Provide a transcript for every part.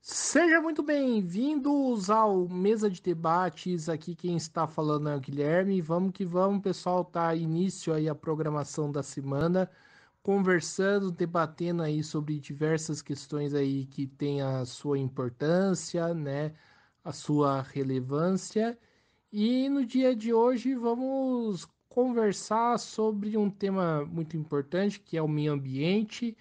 Seja muito bem-vindos ao Mesa de Debates. Aqui quem está falando é o Guilherme. Vamos que vamos, pessoal. Tá início aí a programação da semana, conversando, debatendo aí sobre diversas questões aí que têm a sua importância, né? A sua relevância. E no dia de hoje vamos conversar sobre um tema muito importante, que é o meio ambiente.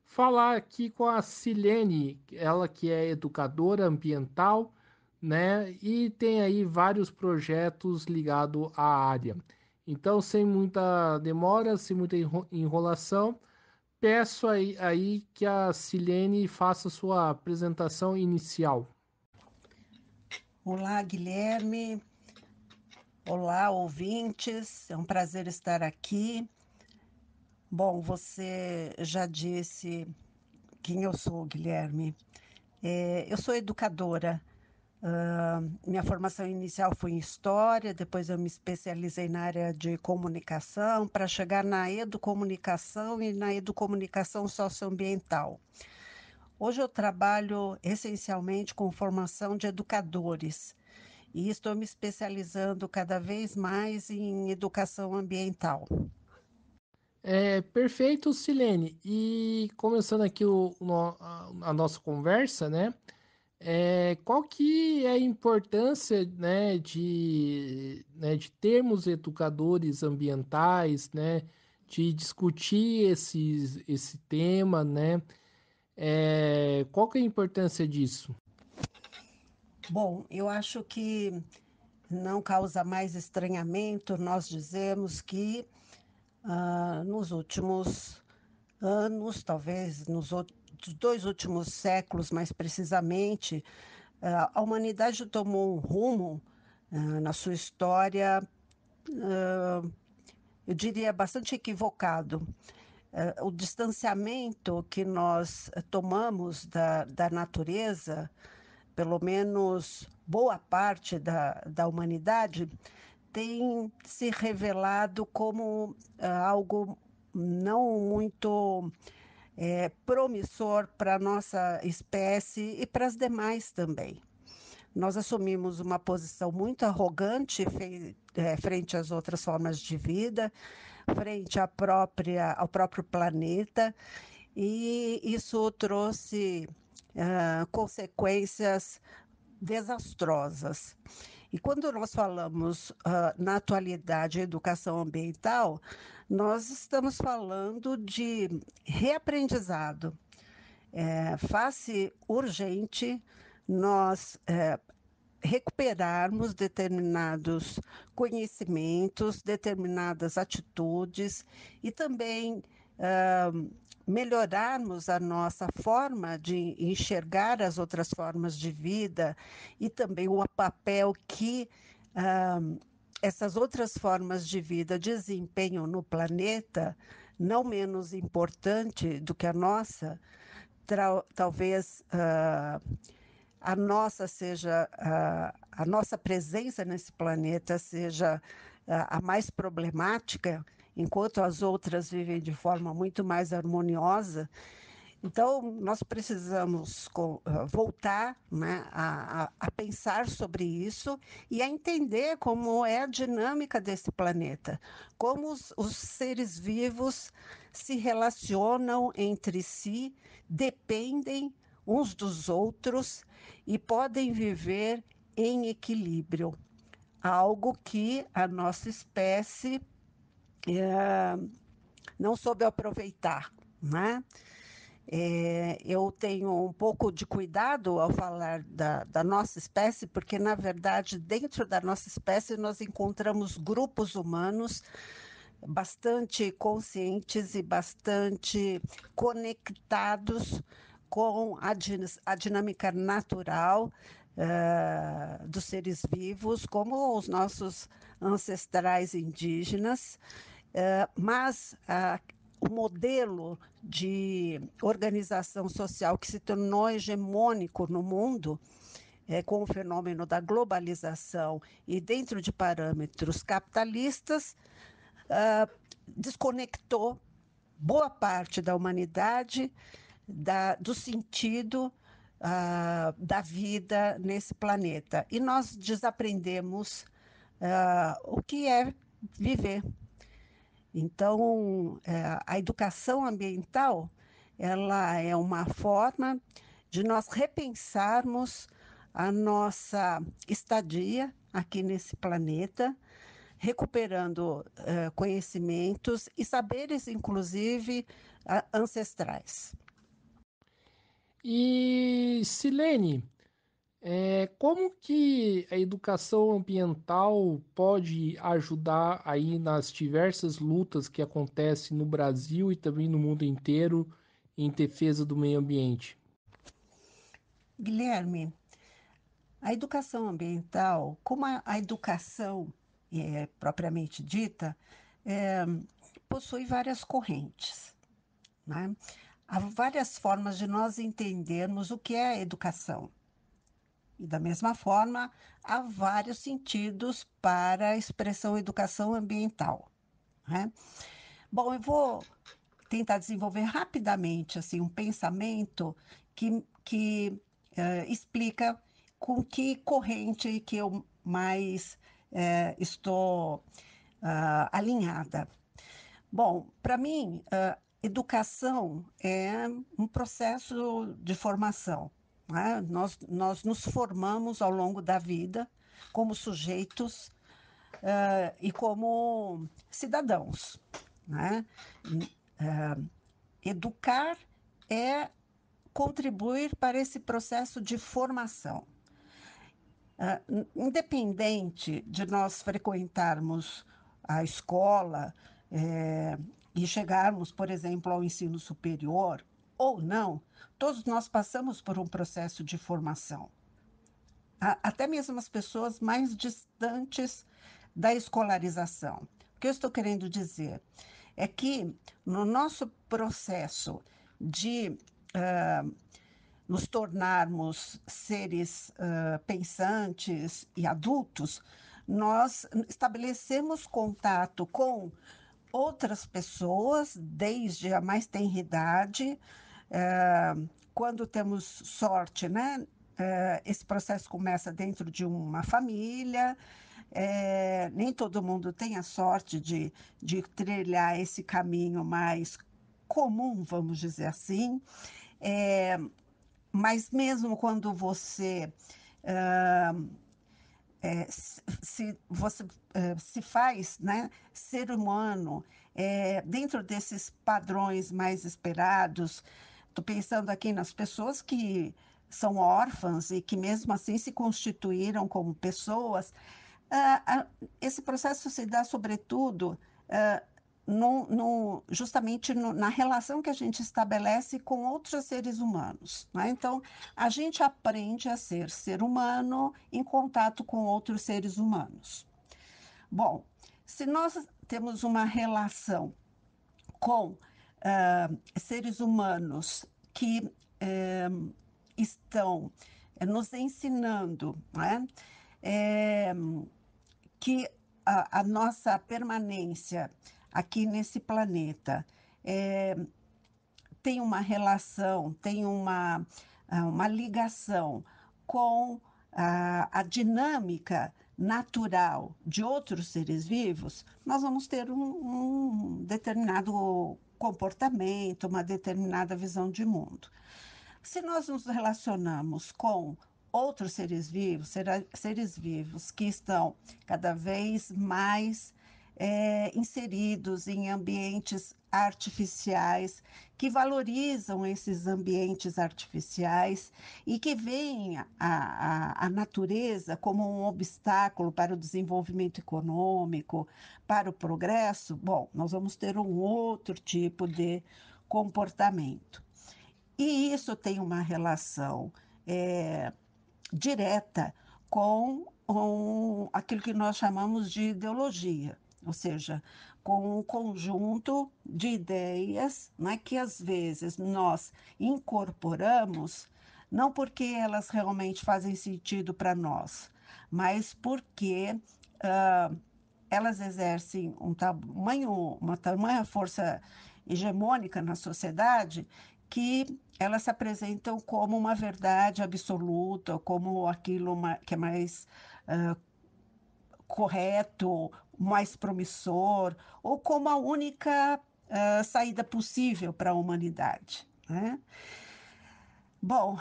Falar aqui com a Silene, ela que é educadora ambiental, né? E tem aí vários projetos ligados à área. Então, sem muita demora, sem muita enrolação, peço aí que a Silene faça sua apresentação inicial. Olá, Guilherme. Olá, ouvintes. É um prazer estar aqui. Bom, você já disse quem eu sou, Guilherme. Eu sou educadora. Minha formação inicial foi em História, depois eu me especializei na área de comunicação, para chegar na educomunicação e na educomunicação socioambiental. Hoje eu trabalho essencialmente com formação de educadores e estou me especializando cada vez mais em educação ambiental. Perfeito, Silene. E começando aqui a nossa conversa, né? Qual que é a importância, né, de termos educadores ambientais, né, de discutir esse tema, né? Qual que é a importância disso? Bom, eu acho que não causa mais estranhamento nós dizemos que nos últimos anos, talvez dois últimos séculos mais precisamente, a humanidade tomou um rumo na sua história, eu diria, bastante equivocado. O distanciamento que nós tomamos da natureza, pelo menos boa parte da humanidade, tem se revelado como algo não muito promissor para a nossa espécie e para as demais também. Nós assumimos uma posição muito arrogante frente às outras formas de vida, frente ao próprio planeta, e isso trouxe consequências desastrosas. E quando nós falamos na atualidade educação ambiental, nós estamos falando de reaprendizado. Faz-se urgente nós recuperarmos determinados conhecimentos, determinadas atitudes e também melhorarmos a nossa forma de enxergar as outras formas de vida e também o papel que essas outras formas de vida desempenham no planeta, não menos importante do que a nossa, talvez a nossa seja a nossa presença nesse planeta seja a mais problemática, enquanto as outras vivem de forma muito mais harmoniosa. Então, nós precisamos voltar, né, a pensar sobre isso e a entender como é a dinâmica desse planeta, como os seres vivos se relacionam entre si, dependem uns dos outros e podem viver em equilíbrio, algo que a nossa espécie não soube aproveitar, né? Eu tenho um pouco de cuidado ao falar da nossa espécie, porque, na verdade, dentro da nossa espécie, nós encontramos grupos humanos bastante conscientes e bastante conectados com a dinâmica natural dos seres vivos, como os nossos ancestrais indígenas, mas o modelo de organização social que se tornou hegemônico no mundo, com o fenômeno da globalização e dentro de parâmetros capitalistas, desconectou boa parte da humanidade do sentido da vida nesse planeta. E nós desaprendemos o que é viver. Então, a educação ambiental, ela é uma forma de nós repensarmos a nossa estadia aqui nesse planeta, recuperando conhecimentos e saberes, inclusive, ancestrais. E, Silene, como que a educação ambiental pode ajudar aí nas diversas lutas que acontecem no Brasil e também no mundo inteiro em defesa do meio ambiente? Guilherme, a educação ambiental, como a educação propriamente dita, é, possui várias correntes, né? Há várias formas de nós entendermos o que é a educação. E, da mesma forma, há vários sentidos para a expressão educação ambiental, né? Bom, eu vou tentar desenvolver rapidamente assim, um pensamento que explica com que corrente que eu mais estou alinhada. Bom, para mim, educação é um processo de formação, né? Nós nos formamos ao longo da vida como sujeitos e como cidadãos, né? Educar é contribuir para esse processo de formação. Independente de nós frequentarmos a escola e chegarmos, por exemplo, ao ensino superior ou não, todos nós passamos por um processo de formação. Até mesmo as pessoas mais distantes da escolarização. O que eu estou querendo dizer é que no nosso processo de nos tornarmos seres pensantes e adultos, nós estabelecemos contato com outras pessoas desde a mais tenra idade. Quando temos sorte, né? Esse processo começa dentro de uma família. Nem todo mundo tem a sorte de trilhar esse caminho mais comum, vamos dizer assim. Mas mesmo quando você se você se faz, né, ser humano dentro desses padrões mais esperados, estou pensando aqui nas pessoas que são órfãs e que mesmo assim se constituíram como pessoas. Esse processo se dá sobretudo justamente na relação que a gente estabelece com outros seres humanos, né? Então, a gente aprende a ser humano em contato com outros seres humanos. Bom, se nós temos uma relação com seres humanos que estão nos ensinando, né? Que a nossa permanência aqui nesse planeta tem uma relação, tem uma ligação com a dinâmica natural de outros seres vivos, nós vamos ter um determinado comportamento, uma determinada visão de mundo. Se nós nos relacionamos com outros seres vivos que estão cada vez mais inseridos em ambientes artificiais, que valorizam esses ambientes artificiais e que veem a natureza como um obstáculo para o desenvolvimento econômico, para o progresso, bom, nós vamos ter um outro tipo de comportamento. E isso tem uma relação direta com aquilo que nós chamamos de ideologia, ou seja, com um conjunto de ideias, né, que às vezes nós incorporamos, não porque elas realmente fazem sentido para nós, mas porque elas exercem uma tamanha força hegemônica na sociedade que elas se apresentam como uma verdade absoluta, como aquilo que é mais correto, mais promissor, ou como a única saída possível para a humanidade, né? Bom,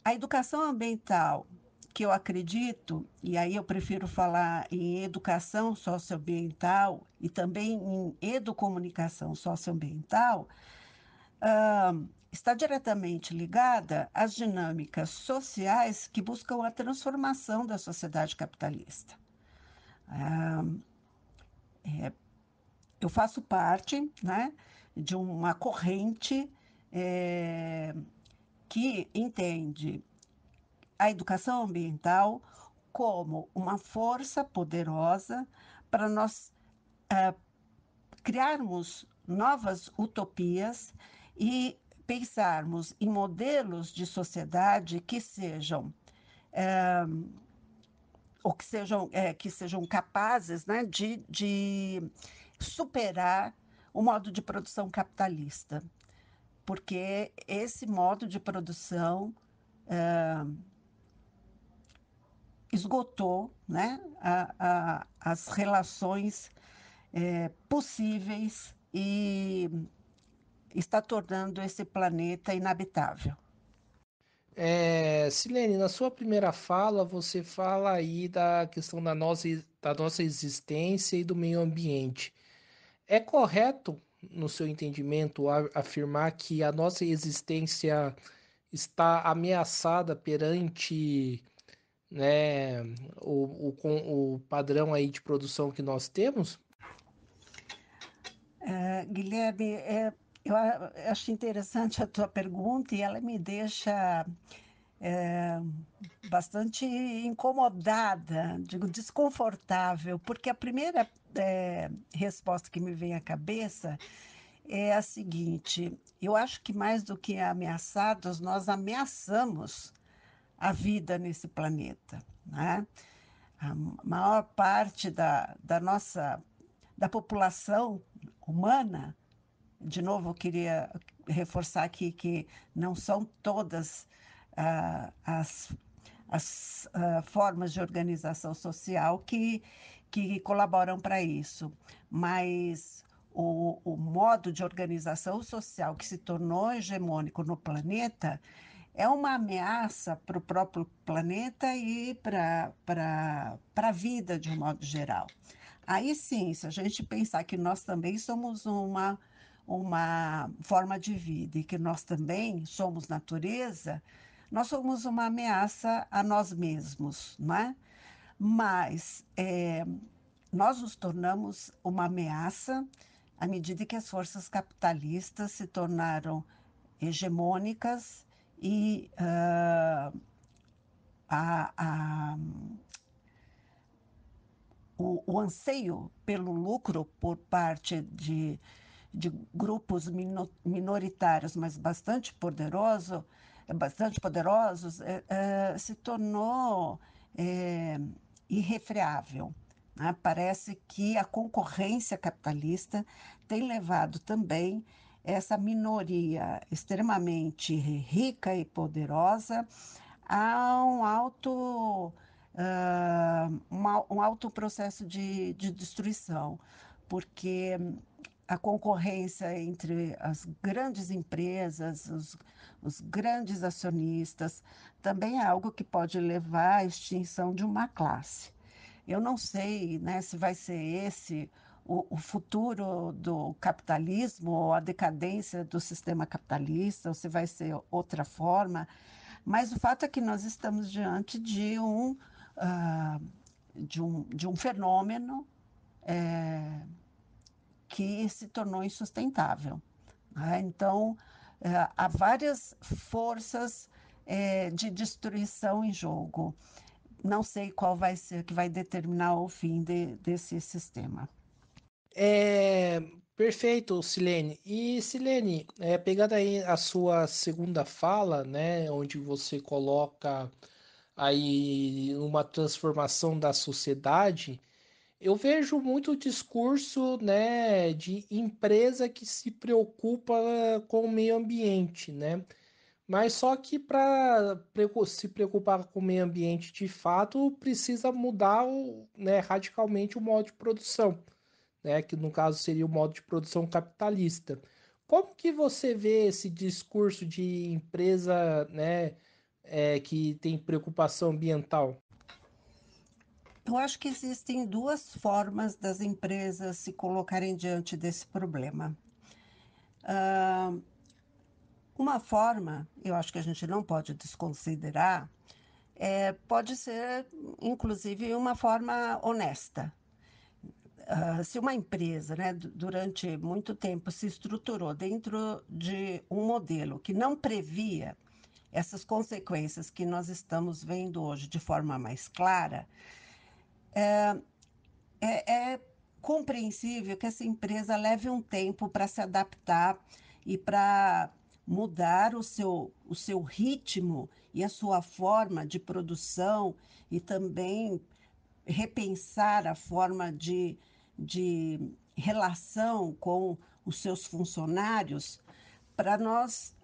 a educação ambiental, que eu acredito, e aí eu prefiro falar em educação socioambiental e também em educomunicação socioambiental, está diretamente ligada às dinâmicas sociais que buscam a transformação da sociedade capitalista. Eu faço parte, né, de uma corrente que entende a educação ambiental como uma força poderosa para nós criarmos novas utopias e pensarmos em modelos de sociedade que sejam que sejam capazes, né, de superar o modo de produção capitalista, porque esse modo de produção esgotou, né, as relações possíveis e está tornando esse planeta inabitável. Silene, na sua primeira fala, você fala aí da questão da nossa existência e do meio ambiente. É correto, no seu entendimento, afirmar que a nossa existência está ameaçada perante, né, o padrão aí de produção que nós temos? Guilherme, eu acho interessante a tua pergunta e ela me deixa bastante incomodada, digo desconfortável, porque a primeira resposta que me vem à cabeça é a seguinte: eu acho que mais do que ameaçados, nós ameaçamos a vida nesse planeta, né? A maior parte da população humana, de novo, eu queria reforçar aqui que não são todas as formas de organização social que colaboram para isso, mas o modo de organização social que se tornou hegemônico no planeta é uma ameaça para o próprio planeta e para a vida de um modo geral. Aí sim, se a gente pensar que nós também somos uma forma de vida e que nós também somos natureza, nós somos uma ameaça a nós mesmos, não é? Mas nós nos tornamos uma ameaça à medida que as forças capitalistas se tornaram hegemônicas e a o anseio pelo lucro por parte de grupos minoritários, mas bastante poderosos, se tornou irrefreável, né? Parece que a concorrência capitalista tem levado também essa minoria extremamente rica e poderosa a um alto processo de destruição, porque a concorrência entre as grandes empresas, os grandes acionistas, também é algo que pode levar à extinção de uma classe. Eu não sei, né, se vai ser esse o futuro do capitalismo ou a decadência do sistema capitalista, ou se vai ser outra forma, mas o fato é que nós estamos diante de um fenômeno que se tornou insustentável, né? Então, há várias forças de destruição em jogo. Não sei qual vai ser que vai determinar o fim desse sistema. É, perfeito, Silene. E Silene, pegando aí a sua segunda fala, né, onde você coloca aí uma transformação da sociedade, Eu vejo muito discurso, né, de empresa que se preocupa com o meio ambiente, né? Mas só que para se preocupar com o meio ambiente de fato, precisa mudar né, radicalmente o modo de produção, né? Que no caso seria o modo de produção capitalista. Como que você vê esse discurso de empresa, né, que tem preocupação ambiental? Eu acho que existem duas formas das empresas se colocarem diante desse problema. Uma forma, eu acho que a gente não pode desconsiderar, pode ser, inclusive, uma forma honesta. Se uma empresa, né, durante muito tempo se estruturou dentro de um modelo que não previa essas consequências que nós estamos vendo hoje de forma mais clara, é compreensível que essa empresa leve um tempo para se adaptar e para mudar o seu ritmo e a sua forma de produção e também repensar a forma de relação com os seus funcionários para nós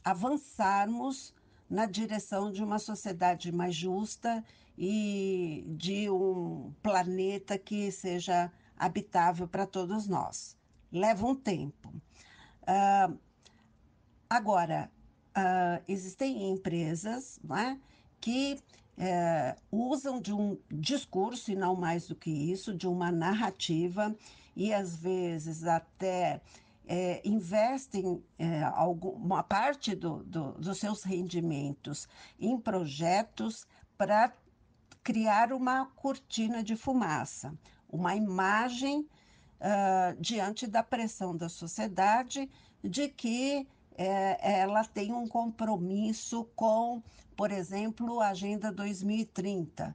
avançarmos na direção de uma sociedade mais justa e de um planeta que seja habitável para todos nós. Leva um tempo. Agora, existem empresas, né, que usam de um discurso, e não mais do que isso, de uma narrativa, e às vezes até investem alguma parte dos seus rendimentos em projetos para criar uma cortina de fumaça, uma imagem diante da pressão da sociedade de que ela tem um compromisso com, por exemplo, a Agenda 2030.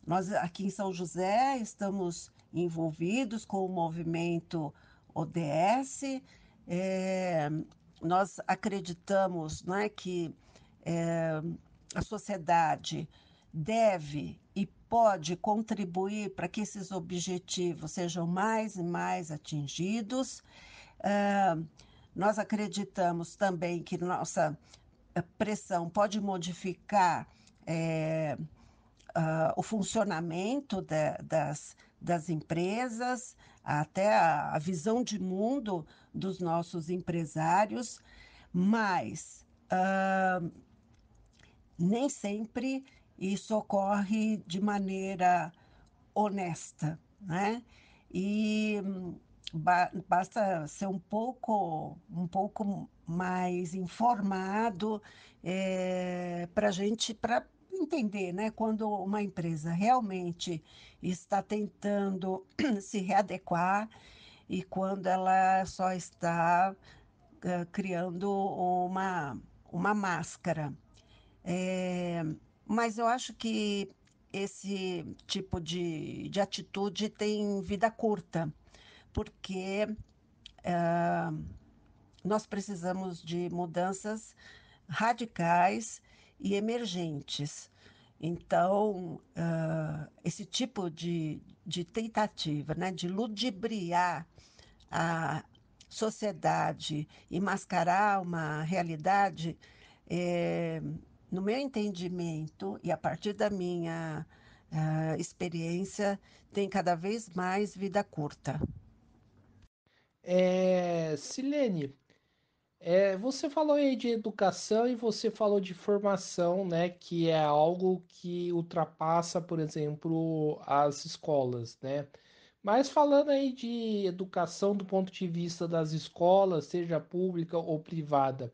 Nós aqui em São José estamos envolvidos com o movimento ODS. É, Nós acreditamos, né, que a sociedade deve e pode contribuir para que esses objetivos sejam mais e mais atingidos. Nós acreditamos também que nossa pressão pode modificar o funcionamento das empresas, até a visão de mundo dos nossos empresários, mas nem sempre isso ocorre de maneira honesta, né? E basta ser um pouco mais informado para a gente, para entender, né? Quando uma empresa realmente está tentando se readequar e quando ela só está criando uma máscara. É, mas eu acho que esse tipo de atitude tem vida curta, porque nós precisamos de mudanças radicais e emergentes. Então, esse tipo de tentativa, né, de ludibriar a sociedade e mascarar uma realidade, é, no meu entendimento e a partir da minha experiência, tem cada vez mais vida curta. Silene, você falou aí de educação e você falou de formação, né? Que é algo que ultrapassa, por exemplo, as escolas, né? Mas falando aí de educação do ponto de vista das escolas, seja pública ou privada,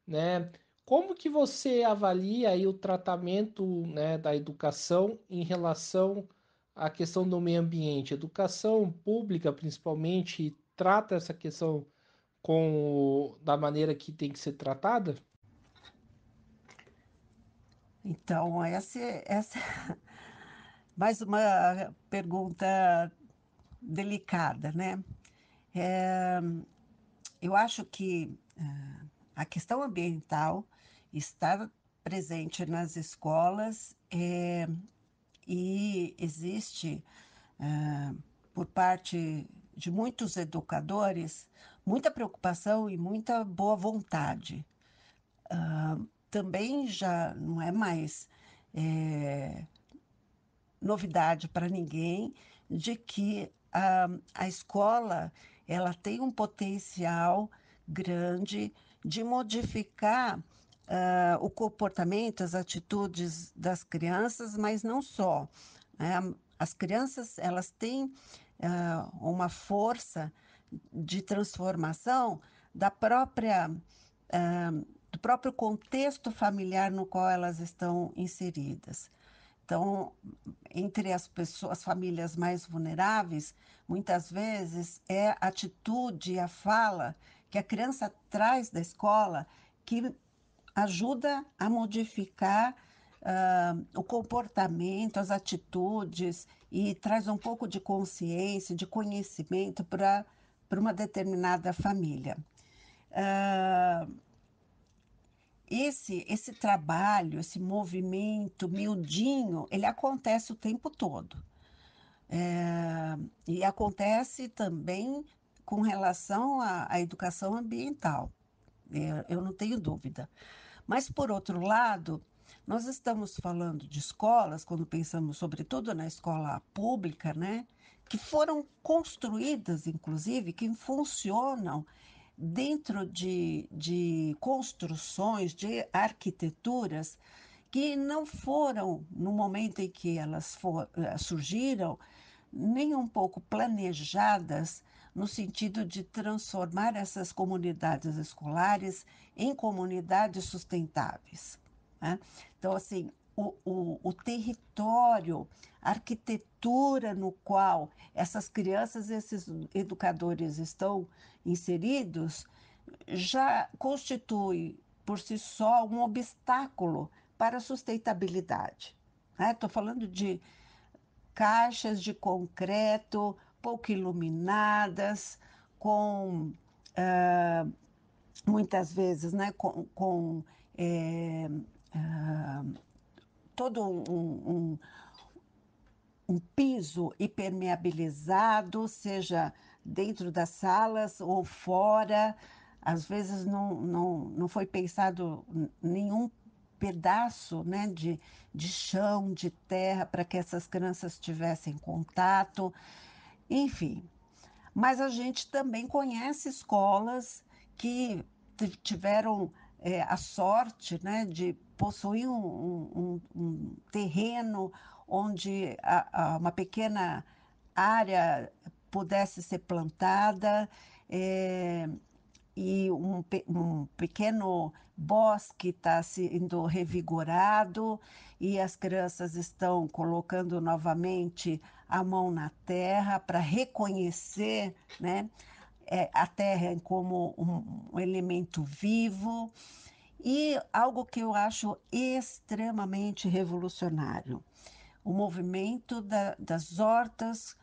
né? Como que você avalia aí o tratamento, né, da educação em relação à questão do meio ambiente? Educação pública, principalmente, trata essa questão da maneira que tem que ser tratada? Então, essa é mais uma pergunta delicada, né? É, eu acho que a questão ambiental está presente nas escolas e existe, por parte de muitos educadores, muita preocupação e muita boa vontade. Também já não é mais novidade para ninguém de que a escola ela tem um potencial grande de modificar o comportamento, as atitudes das crianças, mas não só, né? As crianças elas têm uma força de transformação da própria do próprio contexto familiar no qual elas estão inseridas. Então, entre as pessoas, as famílias mais vulneráveis, muitas vezes é a atitude, a fala que a criança traz da escola que ajuda a modificar o comportamento, as atitudes e traz um pouco de consciência, de conhecimento para uma determinada família. Esse trabalho, esse movimento miudinho, ele acontece o tempo todo. E acontece também com relação à educação ambiental, eu não tenho dúvida. Mas, por outro lado, nós estamos falando de escolas, quando pensamos sobretudo na escola pública, né, que foram construídas, inclusive, que funcionam dentro de construções, de arquiteturas que não foram, no momento em que elas surgiram, nem um pouco planejadas no sentido de transformar essas comunidades escolares em comunidades sustentáveis, né? Então, assim, o território, a arquitetura no qual essas crianças e esses educadores estão inseridos já constitui por si só um obstáculo para a sustentabilidade. Estou falando de caixas de concreto pouco iluminadas, com muitas vezes, né, com todo um piso impermeabilizado, seja dentro das salas ou fora. Às vezes não foi pensado nenhum pedaço, né, de chão, de terra, para que essas crianças tivessem contato. Enfim, mas a gente também conhece escolas que tiveram a sorte, né, de possuir um terreno onde uma pequena área pudesse ser plantada, e um pequeno bosque está sendo revigorado e as crianças estão colocando novamente a mão na terra para reconhecer, né, a terra como um elemento vivo. E algo que eu acho extremamente revolucionário, o movimento das hortas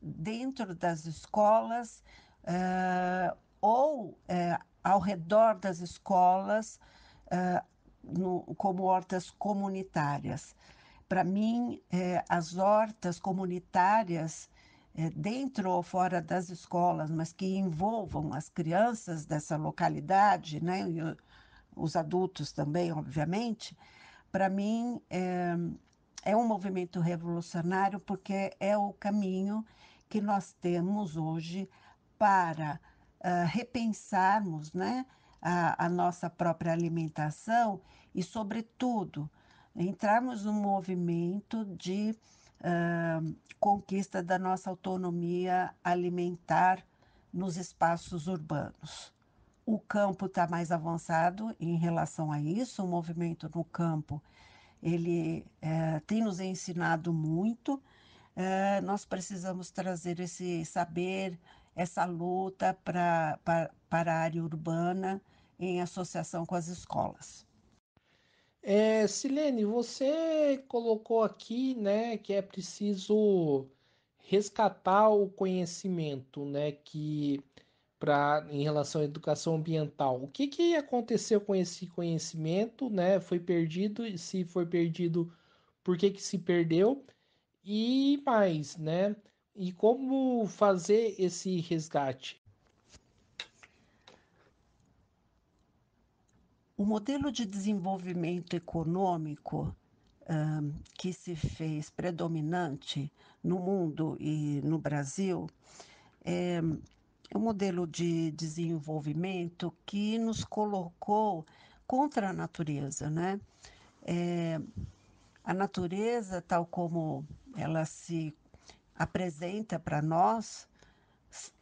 dentro das escolas, ou ao redor das escolas, como hortas comunitárias. Para mim, as hortas comunitárias, dentro ou fora das escolas, mas que envolvam as crianças dessa localidade, né, e os adultos também, obviamente, para mim é um movimento revolucionário porque é o caminho que nós temos hoje para repensarmos, né, a nossa própria alimentação e, sobretudo, entrarmos num movimento de conquista da nossa autonomia alimentar nos espaços urbanos. O campo está mais avançado em relação a isso, o movimento no campo ele tem nos ensinado muito. Nós precisamos trazer esse saber, essa luta para a área urbana em associação com as escolas. Silene, você colocou aqui, né, que é preciso resgatar o conhecimento, né, que em relação à educação ambiental. O que aconteceu com esse conhecimento, né? Foi perdido, e se foi perdido, por que que se perdeu e mais, né? E como fazer esse resgate? O modelo de desenvolvimento econômico que se fez predominante no mundo e no Brasil é um modelo de desenvolvimento que nos colocou contra a natureza, né? A natureza, tal como ela se apresenta para nós,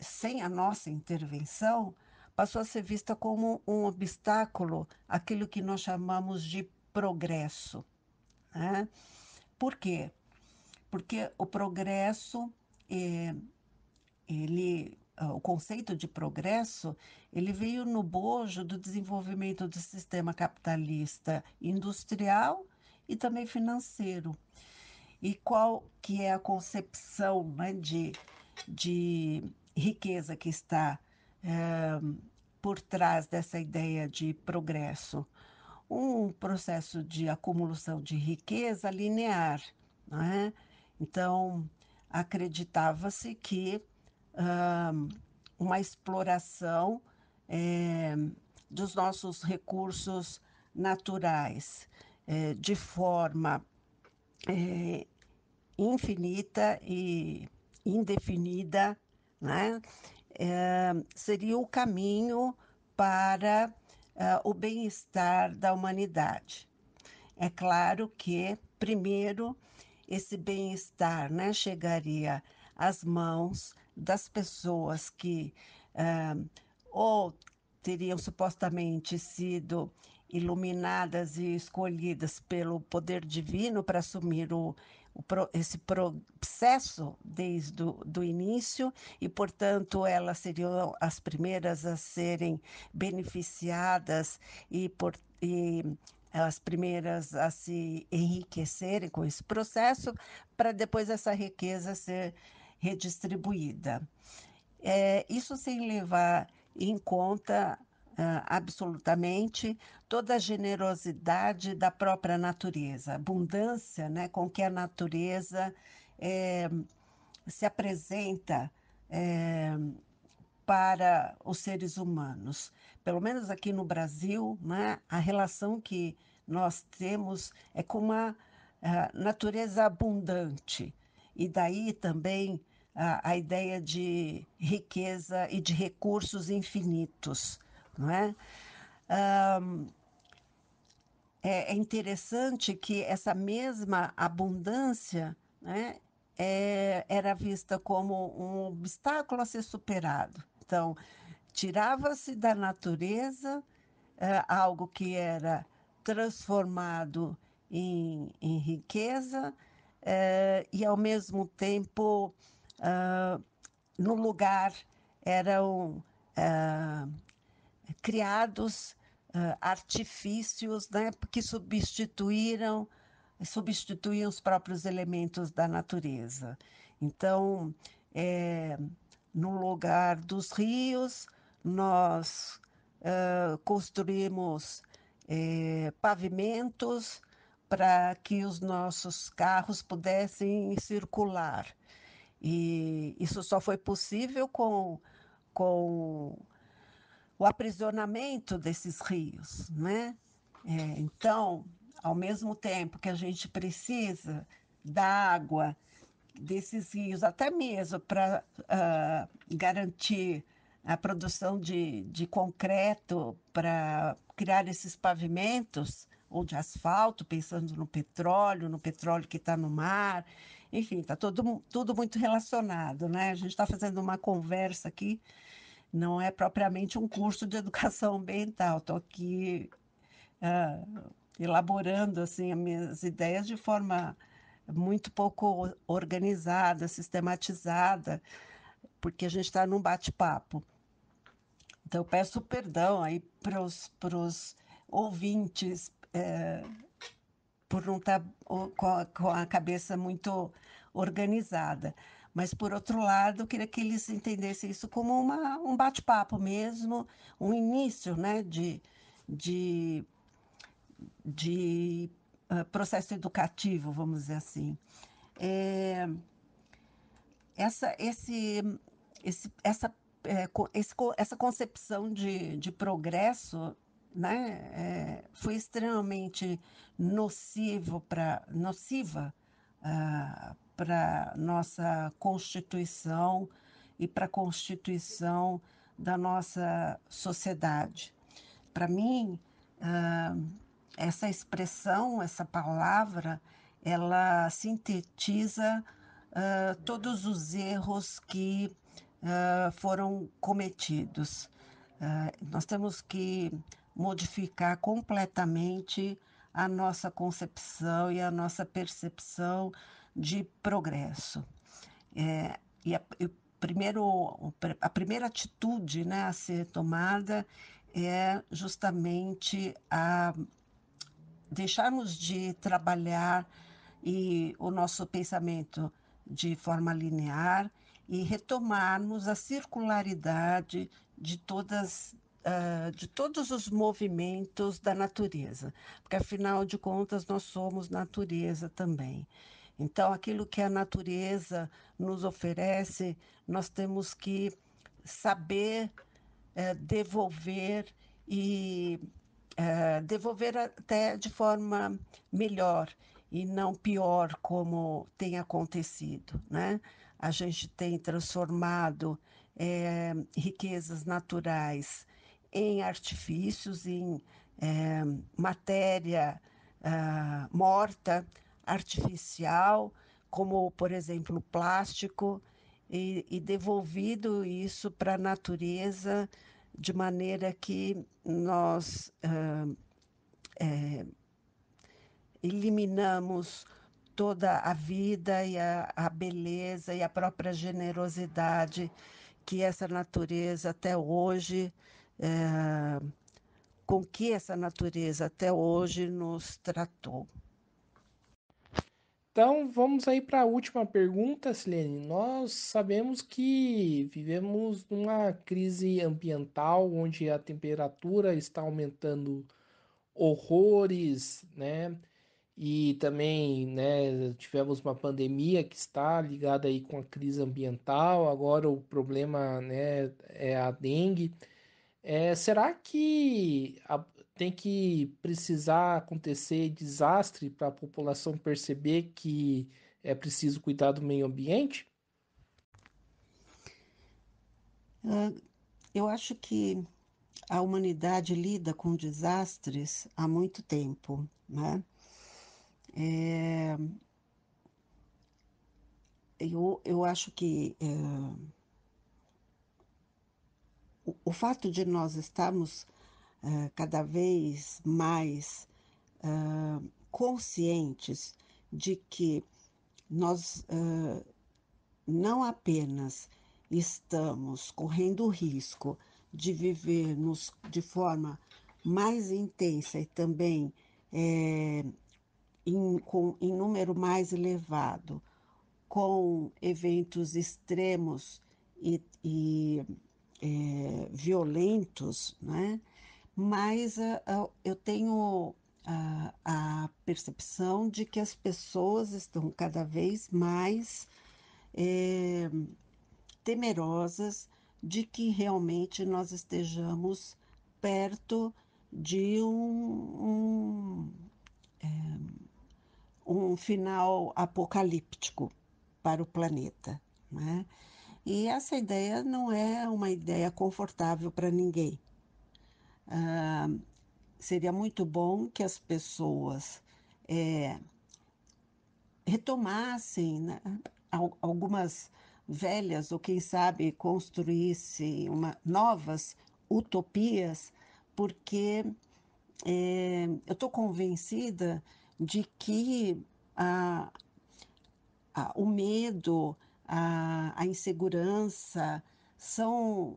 sem a nossa intervenção, passou a ser vista como um obstáculo àquilo que nós chamamos de progresso, né? Por quê? Porque o progresso, o conceito de progresso, ele veio no bojo do desenvolvimento do sistema capitalista industrial e também financeiro. E qual que é a concepção, né, de riqueza que está por trás dessa ideia de progresso? Um processo de acumulação de riqueza linear, né? Então, acreditava-se que uma exploração dos nossos recursos naturais de forma infinita e indefinida, né? Seria o caminho para o bem-estar da humanidade. É claro que, primeiro, esse bem-estar, né, chegaria às mãos das pessoas que ou teriam supostamente sido iluminadas e escolhidas pelo poder divino para assumir esse processo desde o início e, portanto, elas seriam as primeiras a serem beneficiadas e as primeiras a se enriquecerem com esse processo, para depois essa riqueza ser redistribuída. Isso sem levar em conta absolutamente toda a generosidade da própria natureza, a abundância, né, com que a natureza se apresenta para os seres humanos. Pelo menos aqui no Brasil, né, a relação que nós temos é com uma natureza abundante. E daí também a ideia de riqueza e de recursos infinitos, não é? É interessante que essa mesma abundância, né, era vista como um obstáculo a ser superado. Então, tirava-se da natureza algo que era transformado em riqueza e, ao mesmo tempo, no lugar eram criados artifícios, né, que substituíam os próprios elementos da natureza. Então, no lugar dos rios, nós construímos pavimentos para que os nossos carros pudessem circular. E isso só foi possível com o aprisionamento desses rios, né? Então, ao mesmo tempo que a gente precisa da água desses rios, até mesmo para garantir a produção de concreto, para criar esses pavimentos, ou de asfalto, pensando no petróleo que está no mar, enfim, está tudo muito relacionado, né? A gente está fazendo uma conversa aqui, não é propriamente um curso de educação ambiental, estou aqui elaborando assim, as minhas ideias de forma muito pouco organizada, sistematizada, porque a gente está num bate-papo. Então, eu peço perdão aí para os ouvintes por não estar com a cabeça muito organizada. Mas, por outro lado, eu queria que eles entendessem isso como um bate-papo mesmo, um início, né, de processo educativo, vamos dizer assim. Essa concepção de progresso, né, foi extremamente nociva para nossa Constituição e para a constituição da nossa sociedade. Para mim, essa expressão, essa palavra, ela sintetiza todos os erros que foram cometidos. Nós temos que modificar completamente a nossa concepção e a nossa percepção de progresso. A primeira atitude, né, a ser tomada é justamente a deixarmos de trabalhar o nosso pensamento de forma linear e retomarmos a circularidade de todos os movimentos da natureza, porque afinal de contas nós somos natureza também. Então, aquilo que a natureza nos oferece, nós temos que saber devolver e devolver até de forma melhor e não pior, como tem acontecido, né? A gente tem transformado riquezas naturais em artifícios, em matéria morta, artificial, como, por exemplo, o plástico, e devolvido isso para a natureza de maneira que nós eliminamos toda a vida e a beleza e a própria generosidade que essa natureza até hoje, com que essa natureza até hoje nos tratou. Então, vamos aí para a última pergunta, Silene. Nós sabemos que vivemos numa crise ambiental onde a temperatura está aumentando horrores, né? E também, né, tivemos uma pandemia que está ligada aí com a crise ambiental. Agora o problema, né, é a dengue. Será que tem que precisar acontecer desastre para a população perceber que é preciso cuidar do meio ambiente? Eu acho que a humanidade lida com desastres há muito tempo, né? Eu acho que o fato de nós estarmos cada vez mais conscientes de que nós não apenas estamos correndo o risco de vivermos de forma mais intensa e também em número mais elevado, com eventos extremos e violentos, né? Mas eu tenho a percepção de que as pessoas estão cada vez mais temerosas de que realmente nós estejamos perto de um final apocalíptico para o planeta, né? E essa ideia não é uma ideia confortável para ninguém. Seria muito bom que as pessoas retomassem, né, algumas velhas, ou quem sabe construíssem novas utopias, porque eu estou convencida de que o medo, a insegurança são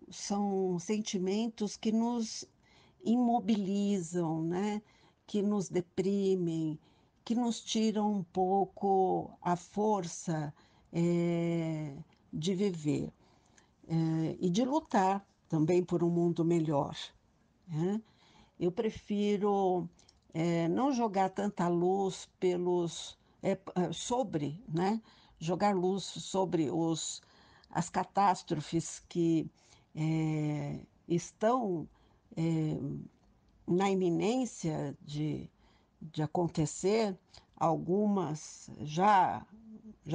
sentimentos que nos imobilizam, né? Que nos deprimem, que nos tiram um pouco a força de viver e de lutar também por um mundo melhor, né? Eu prefiro não jogar tanta luz sobre, né? Jogar luz sobre as catástrofes que estão é, na iminência de acontecer, algumas já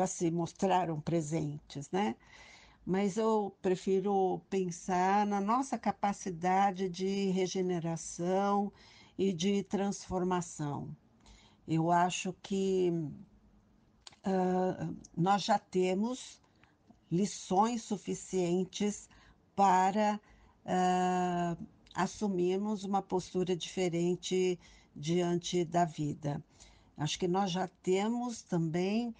se mostraram presentes, né? Mas eu prefiro pensar na nossa capacidade de regeneração e de transformação. Eu acho que nós já temos lições suficientes para assumirmos uma postura diferente diante da vida. Acho que nós já temos também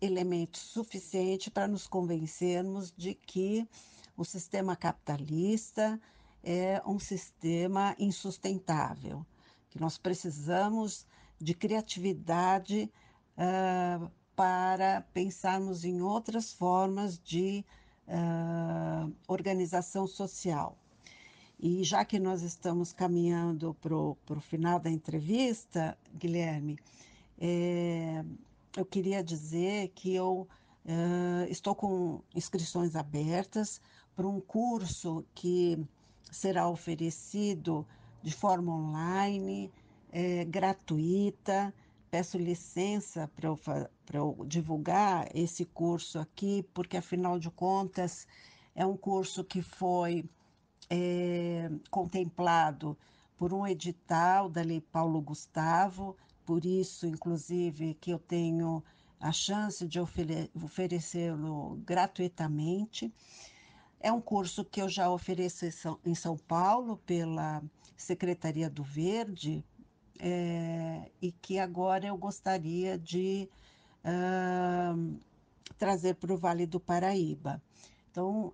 elementos suficientes para nos convencermos de que o sistema capitalista é um sistema insustentável, que nós precisamos de criatividade para pensarmos em outras formas de organização social. E já que nós estamos caminhando para o final da entrevista, Guilherme, eu queria dizer que eu estou com inscrições abertas para um curso que será oferecido de forma online, gratuita. Peço licença para eu divulgar esse curso aqui, porque, afinal de contas, é um curso que foi contemplado por um edital da Lei Paulo Gustavo, por isso, inclusive, que eu tenho a chance de oferecê-lo gratuitamente. É um curso que eu já ofereço em São Paulo pela Secretaria do Verde, e que agora eu gostaria de trazer para o Vale do Paraíba. Então,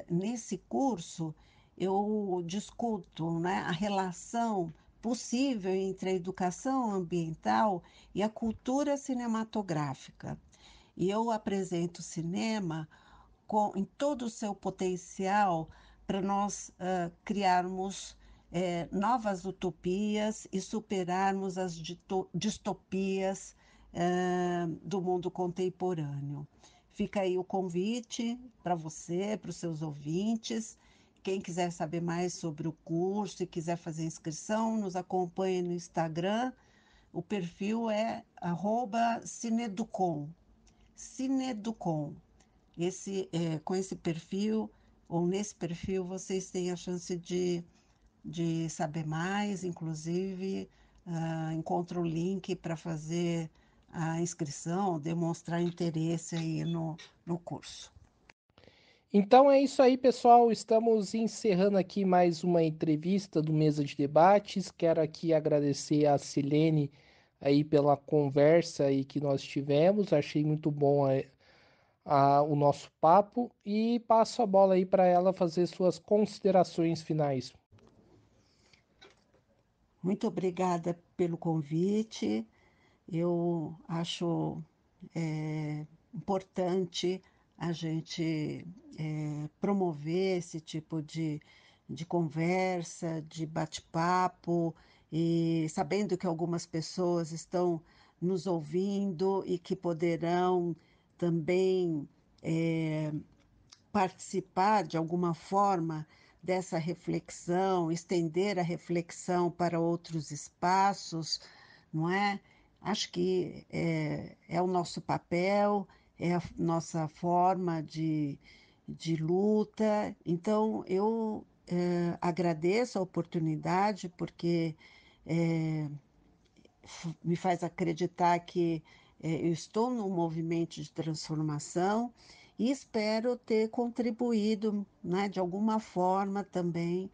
nesse curso, eu discuto, né, a relação possível entre a educação ambiental e a cultura cinematográfica. E eu apresento o cinema em todo o seu potencial para nós criarmos novas utopias e superarmos as distopias do mundo contemporâneo. Fica aí o convite para você, para os seus ouvintes. Quem quiser saber mais sobre o curso e quiser fazer inscrição, nos acompanhe no Instagram. O perfil é @cineducom. Cineducom. Com esse perfil, ou nesse perfil, vocês têm a chance de saber mais, inclusive encontra o link para fazer a inscrição, demonstrar interesse aí no curso. Então é isso aí, pessoal. Estamos encerrando aqui mais uma entrevista do Mesa de Debates. Quero aqui agradecer a Silene aí pela conversa aí que nós tivemos. Achei muito bom o nosso papo e passo a bola aí para ela fazer suas considerações finais. Muito obrigada pelo convite. Eu acho importante a gente promover esse tipo de conversa, de bate-papo, e sabendo que algumas pessoas estão nos ouvindo e que poderão também participar de alguma forma dessa reflexão, estender a reflexão para outros espaços, não é? Acho que é o nosso papel, é a nossa forma de luta. Então, eu agradeço a oportunidade, porque me faz acreditar que eu estou num movimento de transformação e espero ter contribuído, né, de alguma forma também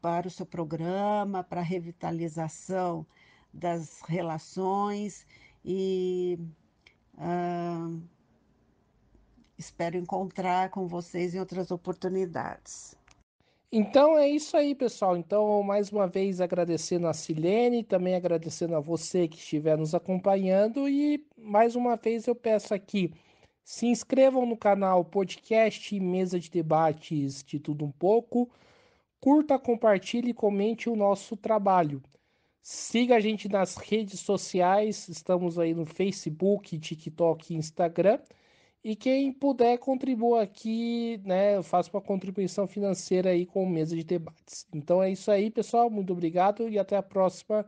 para o seu programa, para a revitalização das relações e espero encontrar com vocês em outras oportunidades. Então é isso aí, pessoal. Então, mais uma vez agradecendo a Silene, também agradecendo a você que estiver nos acompanhando e mais uma vez eu peço aqui, se inscrevam no canal podcast Mesa de Debates de Tudo Um Pouco, curta, compartilhe e comente o nosso trabalho. Siga a gente nas redes sociais, estamos aí no Facebook, TikTok e Instagram. E quem puder contribua aqui, né? Faça uma contribuição financeira aí com o Mesa de Debates. Então é isso aí, pessoal. Muito obrigado e até a próxima